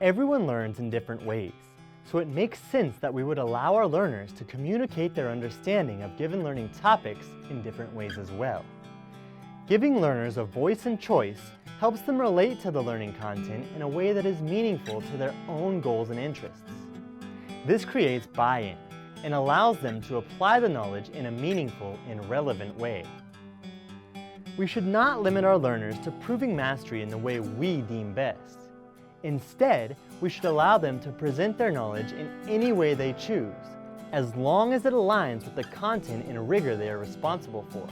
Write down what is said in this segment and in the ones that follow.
Everyone learns in different ways, so it makes sense that we would allow our learners to communicate their understanding of given learning topics in different ways as well. Giving learners a voice and choice helps them relate to the learning content in a way that is meaningful to their own goals and interests. This creates buy-in and allows them to apply the knowledge in a meaningful and relevant way. We should not limit our learners to proving mastery in the way we deem best. Instead, we should allow them to present their knowledge in any way they choose, as long as it aligns with the content and rigor they are responsible for.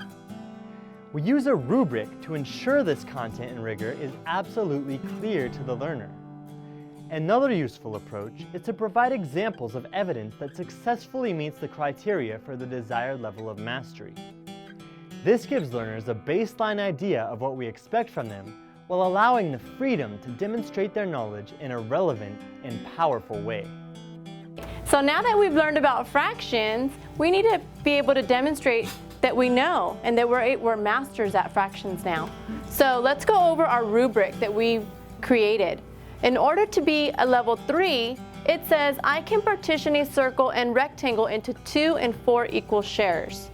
We use a rubric to ensure this content and rigor is absolutely clear to the learner. Another useful approach is to provide examples of evidence that successfully meets the criteria for the desired level of mastery. This gives learners a baseline idea of what we expect from them, while allowing the freedom to demonstrate their knowledge in a relevant and powerful way. So now that we've learned about fractions, we need to be able to demonstrate that we know and that we're masters at fractions now. So let's go over our rubric that we created. In order to be a level 3, it says I can partition a circle and rectangle into 2 and 4 equal shares.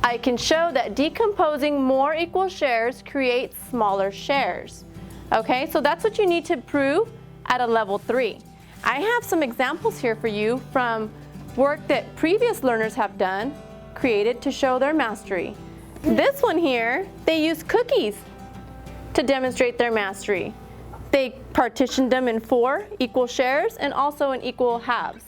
I can show that decomposing more equal shares creates smaller shares. Okay, so that's what you need to prove at a level 3. I have some examples here for you from work that previous learners have done, created to show their mastery. This one here, they use cookies to demonstrate their mastery. They partitioned them in 4 equal shares and also in equal halves.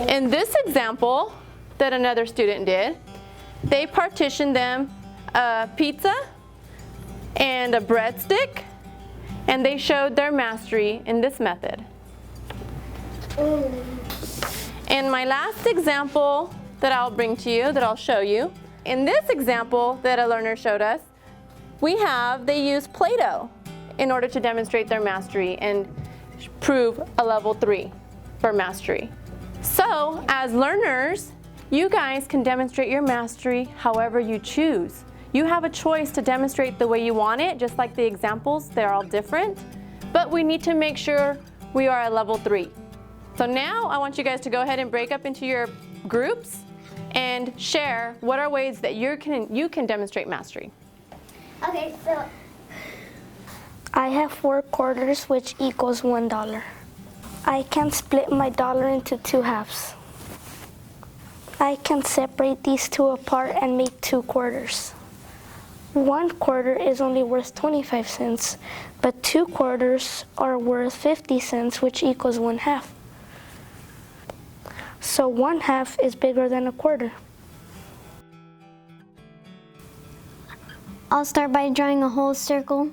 In this example that another student did, they partitioned them a pizza and a breadstick, and they showed their mastery in this method. In my last example that I'll bring to you, that I'll show you, in this example that a learner showed us, they use Play-Doh in order to demonstrate their mastery and prove a level 3 for mastery. So, as learners, you guys can demonstrate your mastery however you choose. You have a choice to demonstrate the way you want it, just like the examples, they're all different, but we need to make sure we are at level 3. So now I want you guys to go ahead and break up into your groups and share what are ways that you can demonstrate mastery. Okay, so I have 4 quarters, which equals $1. I can split my dollar into 2 halves. I can separate these 2 apart and make 2 quarters. 1 quarter is only worth 25 cents, but 2 quarters are worth 50 cents, which equals 1 half. So 1 half is bigger than a quarter. I'll start by drawing a whole circle.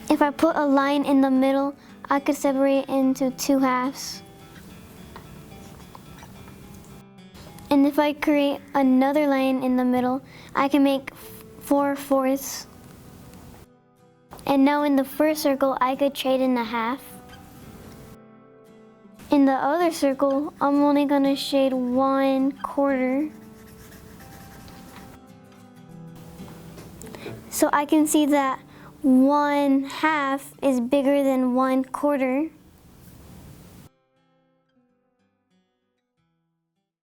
If I put a line in the middle, I could separate it into 2 halves. And if I create another line in the middle, I can make 4 fourths. And now in the first circle, I could trade in a half. In the other circle, I'm only going to shade 1 quarter. So I can see that 1 half is bigger than 1 quarter.